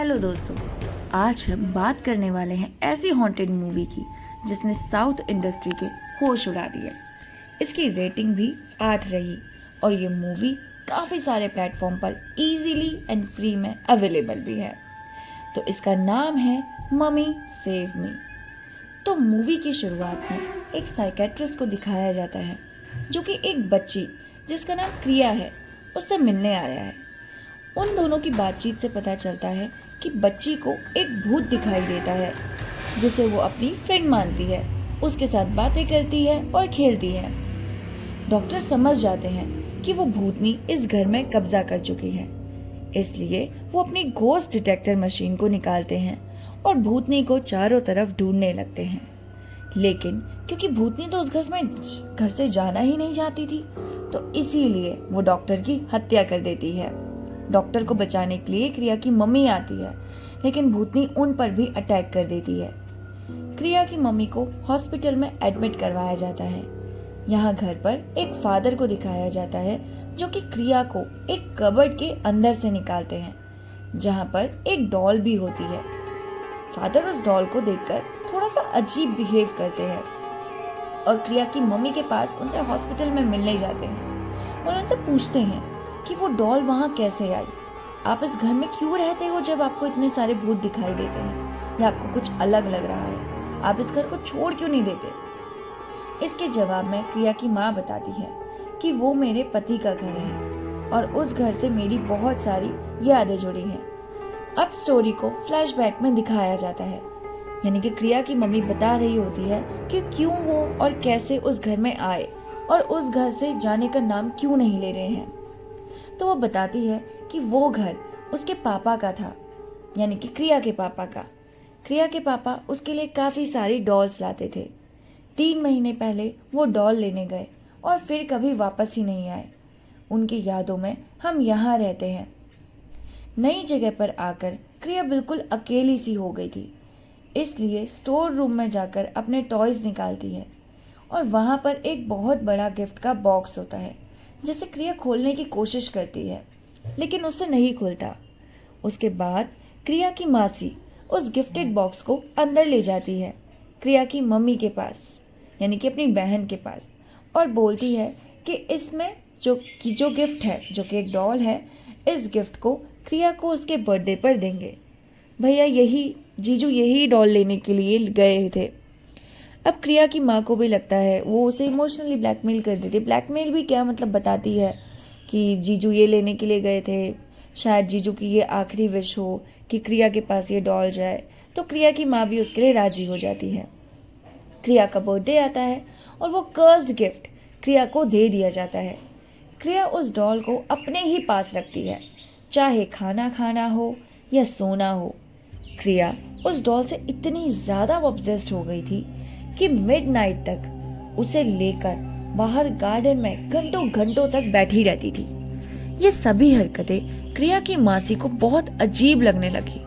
Hello दोस्तों, आज हम बात करने वाले हैं ऐसी हॉन्टेड मूवी की जिसने साउथ इंडस्ट्री के होश उड़ा दिए। इसकी रेटिंग भी 8 रही और ये मूवी काफ़ी सारे प्लेटफॉर्म पर इजीली एंड फ्री में अवेलेबल भी है। तो इसका नाम है मम्मी सेव मी। तो मूवी की शुरुआत में एक साइकेट्रिस्ट को दिखाया जाता है जो कि एक बच्ची जिसका नाम क्रिया है उससे मिलने आया है। उन दोनों की बातचीत से पता चलता है कि बच्ची को एक भूत दिखाई देता है जिसे वो अपनी फ्रेंड मानती है, उसके साथ बातें करती है और खेलती है। डॉक्टर समझ जाते हैं कि वो भूतनी इस घर में कब्जा कर चुकी है, इसलिए वो अपनी घोस्ट डिटेक्टर मशीन को निकालते हैं और भूतनी को चारों तरफ ढूंढने लगते हैं। लेकिन क्योंकि भूतनी तो उस घर से जाना ही नहीं चाहती थी, तो इसीलिए वो डॉक्टर की हत्या कर देती है। डॉक्टर को बचाने के लिए क्रिया की मम्मी आती है, लेकिन भूतनी उन पर भी अटैक कर देती है। क्रिया की मम्मी को हॉस्पिटल में एडमिट करवाया जाता है। यहाँ घर पर एक फादर को दिखाया जाता है जो कि क्रिया को एक कबर्ड के अंदर से निकालते हैं, जहाँ पर एक डॉल भी होती है। फादर उस डॉल को देखकर थोड़ा सा अजीब बिहेव करते हैं और क्रिया की मम्मी के पास उनसे हॉस्पिटल में मिलने जाते हैं और उनसे पूछते हैं कि वो डॉल वहाँ कैसे आई, आप इस घर में क्यों रहते हो जब आपको इतने सारे भूत दिखाई देते हैं, या आपको कुछ अलग लग रहा है, आप इस घर को छोड़ क्यों नहीं देते। इसके जवाब में क्रिया की माँ बताती है कि वो मेरे पति का घर है और उस घर से मेरी बहुत सारी यादें जुड़ी हैं। अब स्टोरी को फ्लैशबैक में दिखाया जाता है, यानी कि क्रिया की मम्मी बता रही होती है कि क्यों वो और कैसे उस घर में आए और उस घर से जाने का नाम क्यों नहीं ले रहे हैं। तो वो बताती है कि वो घर उसके पापा का था, यानी कि क्रिया के पापा का। क्रिया के पापा उसके लिए काफ़ी सारी डॉल्स लाते थे। 3 महीने पहले वो डॉल लेने गए और फिर कभी वापस ही नहीं आए। उनकी यादों में हम यहाँ रहते हैं। नई जगह पर आकर क्रिया बिल्कुल अकेली सी हो गई थी, इसलिए स्टोर रूम में जाकर अपने टॉयज़ निकालती है और वहाँ पर एक बहुत बड़ा गिफ्ट का बॉक्स होता है जिसे क्रिया खोलने की कोशिश करती है, लेकिन उससे नहीं खुलता। उसके बाद क्रिया की मासी उस गिफ्टेड बॉक्स को अंदर ले जाती है क्रिया की मम्मी के पास, यानी कि अपनी बहन के पास, और बोलती है कि इसमें जो गिफ्ट है, जो कि एक डॉल है, इस गिफ्ट को क्रिया को उसके बर्थडे पर देंगे। भैया जीजू यही डॉल लेने के लिए गए थे। अब क्रिया की माँ को भी लगता है, वो उसे इमोशनली ब्लैकमेल कर देती है। ब्लैकमेल भी क्या, मतलब बताती है कि जीजू ये लेने के लिए गए थे, शायद जीजू की ये आखिरी विश हो कि क्रिया के पास ये डॉल जाए। तो क्रिया की माँ भी उसके लिए राजी हो जाती है। क्रिया का बर्थडे आता है और वो कर्स्ड गिफ्ट क्रिया को दे दिया जाता है। क्रिया उस डॉल को अपने ही पास रखती है, चाहे खाना खाना हो या सोना हो। क्रिया उस डॉल से इतनी ज़्यादा ऑब्सेस्ड हो गई थी कि मिडनाइट तक उसे लेकर बाहर गार्डन में घंटों घंटों तक बैठी रहती थी। ये सभी हरकतें क्रिया की मासी को बहुत अजीब लगने लगी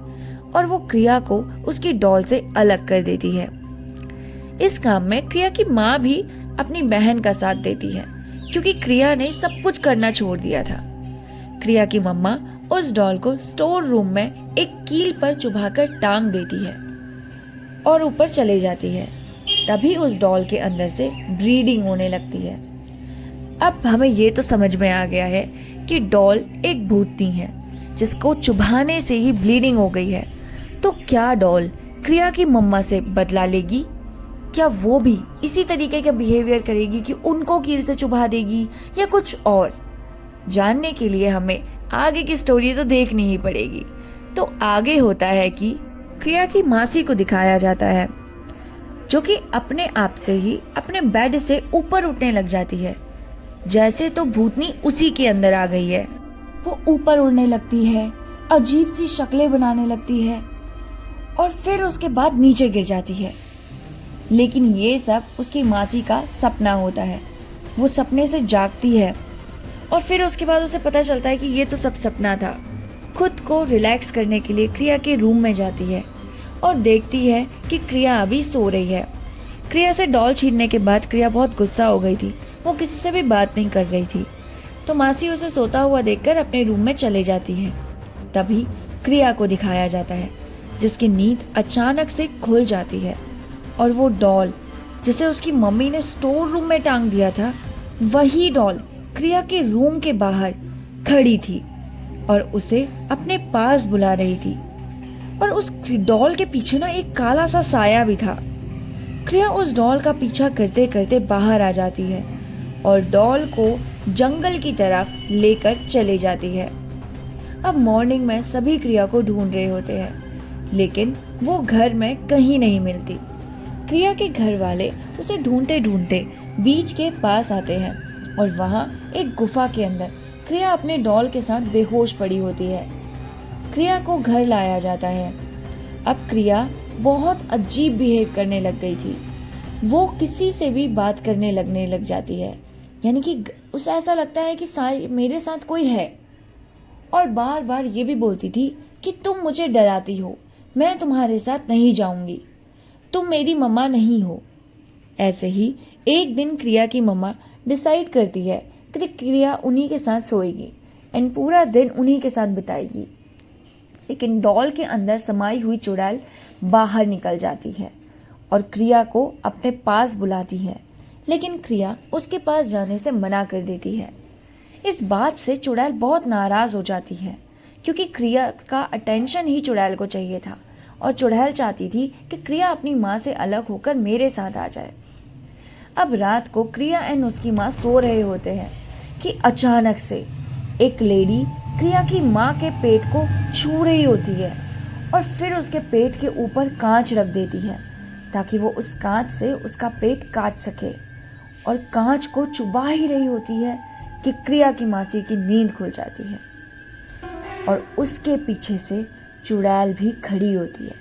और वो क्रिया को उसकी डॉल से अलग कर देती है। इस काम में क्रिया की माँ भी अपनी बहन का साथ देती है, क्योंकि क्रिया ने सब कुछ करना छोड़ दिया था। क्रिया की मम्मा उस डॉल को स्टोर रूम में एक कील पर चुभाकर टांग देती है और ऊपर चले जाती है। तभी उस डॉल के अंदर से ब्लीडिंग होने लगती है। अब हमें ये तो समझ में आ गया है कि डॉल एक भूतनी है जिसको चुभाने से ही ब्लीडिंग हो गई है। तो क्या डॉल क्रिया की मम्मा से बदला लेगी? क्या वो भी इसी तरीके का बिहेवियर करेगी कि उनको कील से चुभा देगी, या कुछ और? जानने के लिए हमें आगे की स्टोरी तो देखनी ही पड़ेगी। तो आगे होता है कि क्रिया की मासी को दिखाया जाता है जो कि अपने आप से ही अपने बेड से ऊपर उठने लग जाती है, जैसे तो भूतनी उसी के अंदर आ गई है। वो ऊपर उड़ने लगती है, अजीब सी शक्लें बनाने लगती है और फिर उसके बाद नीचे गिर जाती है। लेकिन ये सब उसकी मासी का सपना होता है। वो सपने से जागती है और फिर उसके बाद उसे पता चलता है कि ये तो सब सपना था। खुद को रिलैक्स करने के लिए क्रिया के रूम में जाती है और देखती है कि क्रिया अभी सो रही है। क्रिया से डॉल छीनने के बाद क्रिया बहुत गुस्सा हो गई थी, वो किसी से भी बात नहीं कर रही थी। तो मासी उसे सोता हुआ देखकर अपने रूम में चले जाती है। तभी क्रिया को दिखाया जाता है, जिसकी नींद अचानक से खुल जाती है और वो डॉल जिसे उसकी मम्मी ने स्टोर रूम में टांग दिया था, वही डॉल क्रिया के रूम के बाहर खड़ी थी और उसे अपने पास बुला रही थी। और उस डॉल के पीछे ना एक काला सा साया भी था। क्रिया उस डॉल का पीछा करते करते बाहर आ जाती है और डॉल को जंगल की तरफ लेकर चली जाती है। अब मॉर्निंग में सभी क्रिया को ढूंढ रहे होते हैं, लेकिन वो घर में कहीं नहीं मिलती। क्रिया के घर वाले उसे ढूंढते ढूंढते बीच के पास आते हैं और वहाँ एक गुफा के अंदर क्रिया अपने डॉल के साथ बेहोश पड़ी होती है। क्रिया को घर लाया जाता है। अब क्रिया बहुत अजीब बिहेव करने लग गई थी। वो किसी से भी बात करने लगने लग जाती है, यानी कि उसे ऐसा लगता है कि मेरे साथ कोई है, और बार बार ये भी बोलती थी कि तुम मुझे डराती हो, मैं तुम्हारे साथ नहीं जाऊंगी, तुम मेरी मम्मा नहीं हो। ऐसे ही एक दिन क्रिया की मम्मा डिसाइड करती है कि क्रिया उन्हीं के साथ सोएगी एंड पूरा दिन उन्हीं के साथ बिताएगी। लेकिन डॉल के अंदर समाई हुई चुड़ैल बाहर निकल जाती है और क्रिया को अपने पास बुलाती है, लेकिन क्रिया उसके पास जाने से मना कर देती है। इस बात से चुड़ैल बहुत नाराज हो जाती है, क्योंकि क्रिया का अटेंशन ही चुड़ैल को चाहिए था और चुड़ैल चाहती थी कि क्रिया अपनी माँ से अलग होकर मेरे साथ आ जाए। अब रात को क्रिया एंड उसकी माँ सो रहे होते हैं कि अचानक से एक लेडी क्रिया की माँ के पेट को छू रही होती है और फिर उसके पेट के ऊपर कांच रख देती है ताकि वो उस कांच से उसका पेट काट सके, और कांच को चुबा ही रही होती है कि क्रिया की मासी की नींद खुल जाती है और उसके पीछे से चुड़ैल भी खड़ी होती है।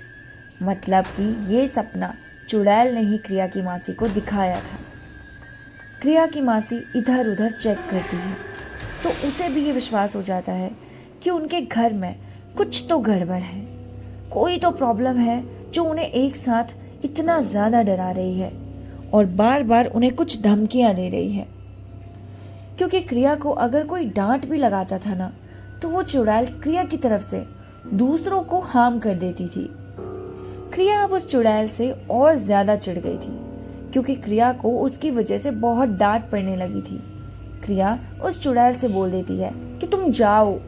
मतलब कि ये सपना चुड़ैल ने ही क्रिया की मासी को दिखाया था। क्रिया की मासी इधर उधर चेक करती है तो उसे भी ये विश्वास हो जाता है कि उनके घर में कुछ तो गड़बड़ है, कोई तो प्रॉब्लम है जो उन्हें एक साथ इतना ज़्यादा डरा रही है और बार बार उन्हें कुछ धमकियां दे रही है। क्योंकि क्रिया को अगर कोई डांट भी लगाता था ना, तो वो चुड़ैल क्रिया की तरफ से दूसरों को हार्म कर देती थी। क्रिया अब उस चुड़ैल से और ज्यादा चिढ़ गई थी, क्योंकि क्रिया को उसकी वजह से बहुत डांट पड़ने लगी थी। क्रिया उस चुड़ैल से बोल देती है कि तुम जाओ,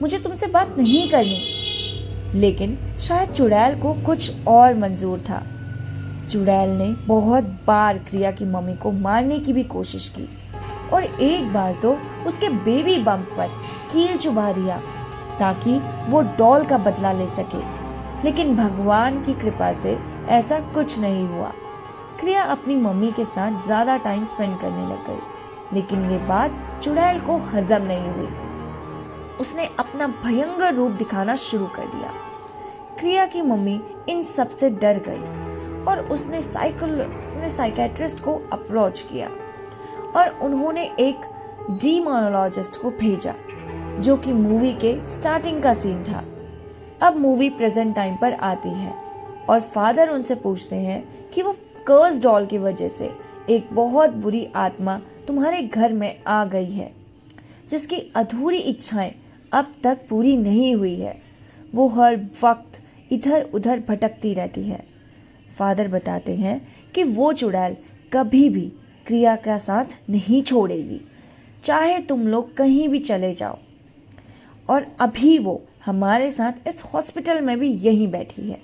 मुझे तुमसे बात नहीं करनी। लेकिन शायद चुड़ैल को कुछ और मंजूर था। चुड़ैल ने बहुत बार क्रिया की मम्मी को मारने की भी कोशिश की और एक बार तो उसके बेबी बम्प पर कील चुभा दिया ताकि वो डॉल का बदला ले सके। लेकिन भगवान की कृपा से ऐसा कुछ नहीं हुआ। क्रिया अपनी मम्मी के साथ ज्यादा टाइम स्पेंड करने लग गई, लेकिन ये बात चुड़ैल को हजम नहीं हुई। उसने अपना भयंकर रूप दिखाना शुरू कर दिया। क्रिया की मम्मी इन सब से डर गई और उसने साइकेट्रिस्ट को अप्रोच किया और उन्होंने एक डीमोनोलॉजिस्ट को भेजा, जो कि मूवी के स्टार्टिंग का सीन था। अब मूवी प्रेजेंट टाइम पर आती है और फादर उनसे पूछते हैं कि वो कर्स डॉल की वजह से एक बहुत बुरी आत्मा तुम्हारे घर में आ गई है, जिसकी अधूरी इच्छाएं अब तक पूरी नहीं हुई है। वो हर वक्त इधर उधर भटकती रहती है। फादर बताते हैं कि वो चुड़ैल कभी भी क्रिया का साथ नहीं छोड़ेगी, चाहे तुम लोग कहीं भी चले जाओ, और अभी वो हमारे साथ इस हॉस्पिटल में भी यहीं बैठी है।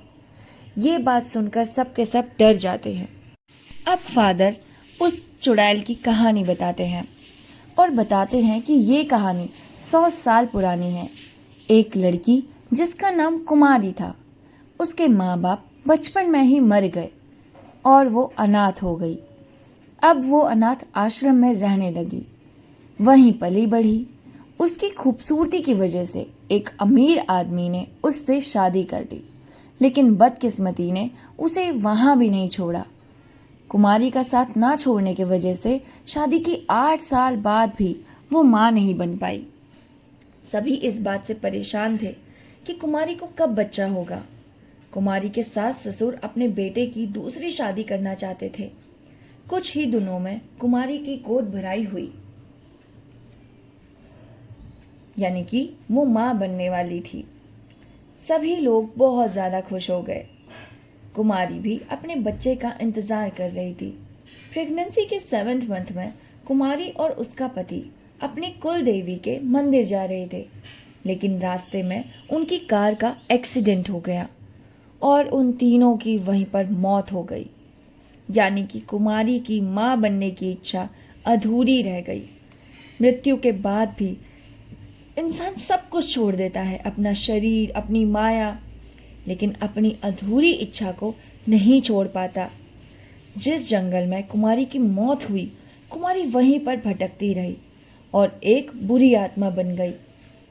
ये बात सुनकर सब के सब डर जाते हैं। अब फादर उस चुड़ैल की कहानी बताते हैं और बताते हैं कि ये कहानी 100 साल पुरानी है। एक लड़की जिसका नाम कुमारी था, उसके माँ बाप बचपन में ही मर गए और वो अनाथ हो गई। अब वो अनाथ आश्रम में रहने लगी, वहीं पली बढ़ी। उसकी खूबसूरती की वजह से एक अमीर आदमी ने उससे शादी कर ली, लेकिन बदकिस्मती ने उसे वहां भी नहीं छोड़ा। कुमारी का साथ ना छोड़ने की वजह से शादी की 8 साल बाद भी वो मां नहीं बन पाई। सभी इस बात से परेशान थे कि कुमारी को कब बच्चा होगा। कुमारी के सास ससुर अपने बेटे की दूसरी शादी करना चाहते थे। कुछ ही दिनों में कुमारी की गोद भराई हुई, यानी कि वो मां बनने वाली थी। सभी लोग बहुत ज़्यादा खुश हो गए। कुमारी भी अपने बच्चे का इंतज़ार कर रही थी। प्रेगनेंसी के 7वें मंथ में कुमारी और उसका पति अपनी कुल देवी के मंदिर जा रहे थे, लेकिन रास्ते में उनकी कार का एक्सीडेंट हो गया और उन तीनों की वहीं पर मौत हो गई। यानी कि कुमारी की माँ बनने की इच्छा अधूरी रह गई। मृत्यु के बाद भी इंसान सब कुछ छोड़ देता है, अपना शरीर, अपनी माया, लेकिन अपनी अधूरी इच्छा को नहीं छोड़ पाता। जिस जंगल में कुमारी की मौत हुई, कुमारी वहीं पर भटकती रही और एक बुरी आत्मा बन गई।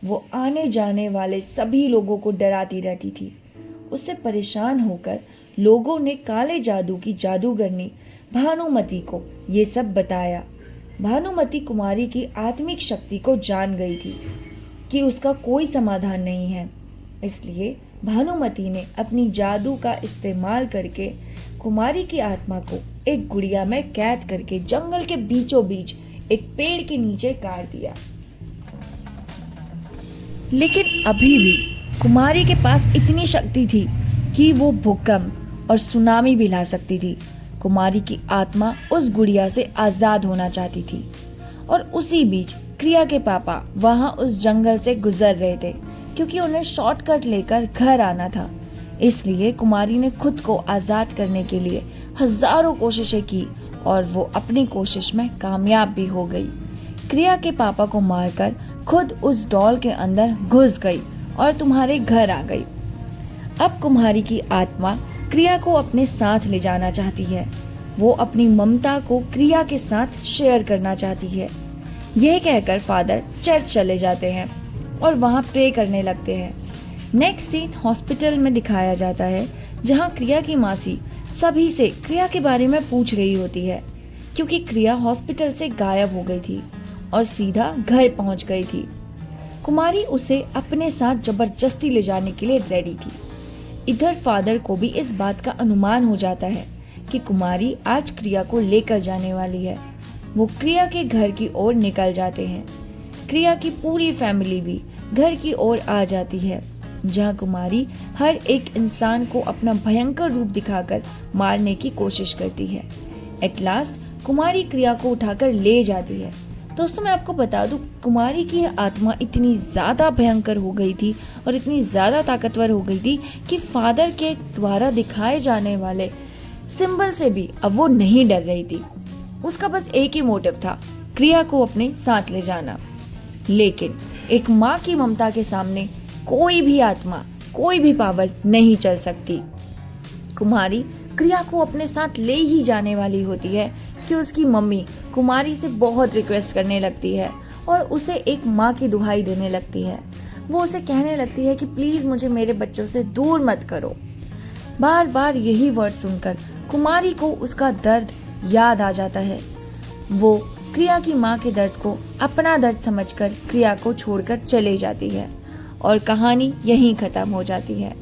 वो आने जाने वाले सभी लोगों को डराती रहती थी। उससे परेशान होकर लोगों ने काले जादू की जादूगरनी भानुमति को ये सब बताया। भानुमति कुमारी की आत्मिक शक्ति को जान गई थी कि उसका कोई समाधान नहीं है, इसलिए भानुमति ने अपनी जादू का इस्तेमाल करके कुमारी की आत्मा को एक गुड़िया में कैद करके जंगल के बीचों बीच एक पेड़ के नीचे गाड़ दिया। लेकिन अभी भी कुमारी के पास इतनी शक्ति थी कि वो भूकंप और सुनामी भी ला सकती थी। कुमारी की आत्मा उस गुड़िया से आज़ाद होना चाहती थी और उसी बीच क्रिया के पापा वहां उस जंगल से गुजर रहे थे, क्योंकि उन्हें शॉर्टकट लेकर घर आना था। इसलिए कुमारी ने खुद को आज़ाद करने के लिए हजारों कोशिशें की और वो अपनी कोशिश में कामयाब भी हो गई। क्रिया के पापा को मारकर खुद उस डॉल के अंदर घुस गई और तुम्हारे घर आ गई। अब कुमारी की आत्मा क्रिया को अपने साथ ले जाना चाहती है। वो अपनी ममता को क्रिया के साथ शेयर करना चाहती है। यह कहकर फादर चर्च चले जाते हैं और वहां प्रे करने लगते हैं। नेक्स्ट सीन हॉस्पिटल में दिखाया जाता है, जहां क्रिया की मासी सभी से क्रिया के बारे में पूछ रही होती है, क्योंकि क्रिया हॉस्पिटल से गायब हो गई थी और सीधा घर पहुंच गई थी। कुमारी उसे अपने साथ जबरदस्ती ले जाने के लिए रेडी थी। इधर फादर को भी इस बात का अनुमान हो जाता है कि कुमारी आज क्रिया को लेकर जाने वाली है। वो क्रिया के घर की ओर निकल जाते हैं। क्रिया की पूरी फैमिली भी घर की ओर आ जाती है, जहां कुमारी हर एक इंसान को अपना भयंकर रूप दिखाकर मारने की कोशिश करती है। एट लास्ट कुमारी क्रिया को उठाकर ले जाती है। दोस्तों, मैं आपको बता दूं, कुमारी की आत्मा इतनी ज़्यादा भयंकर हो गई थी और इतनी ज़्यादा ताकतवर हो गई थी कि फादर के द्वारा दिखाए जाने वाले सिंबल से भी अब वो नहीं डर रही थी। उसका बस एक ही मोटिव था, क्रिया को अपने साथ ले जाना। लेकिन एक माँ की ममता के सामने कोई भी आत्मा, कोई भी पावर नहीं चल सकती। कुमारी क्रिया को अपने साथ ले ही जाने वाली होती है कि उसकी मम्मी कुमारी से बहुत रिक्वेस्ट करने लगती है और उसे एक माँ की दुहाई देने लगती है। वो उसे कहने लगती है कि प्लीज़ मुझे मेरे बच्चों से दूर मत करो। बार बार यही वर्ड सुनकर कुमारी को उसका दर्द याद आ जाता है। वो क्रिया की माँ के दर्द को अपना दर्द समझकर क्रिया को छोड़कर चले जाती है और कहानी यहीं ख़त्म हो जाती है।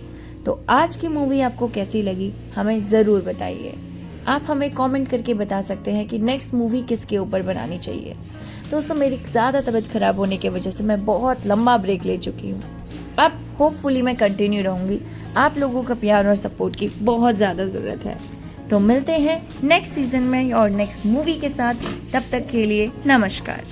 तो आज की मूवी आपको कैसी लगी हमें ज़रूर बताइए। आप हमें कमेंट करके बता सकते हैं कि नेक्स्ट मूवी किसके ऊपर बनानी चाहिए। दोस्तों, मेरी ज़्यादा तबीयत ख़राब होने की वजह से मैं बहुत लंबा ब्रेक ले चुकी हूँ। अब होपफुली मैं कंटिन्यू रहूँगी। आप लोगों का प्यार और सपोर्ट की बहुत ज़्यादा ज़रूरत है। तो मिलते हैं नेक्स्ट सीजन में और नेक्स्ट मूवी के साथ। तब तक के लिए नमस्कार।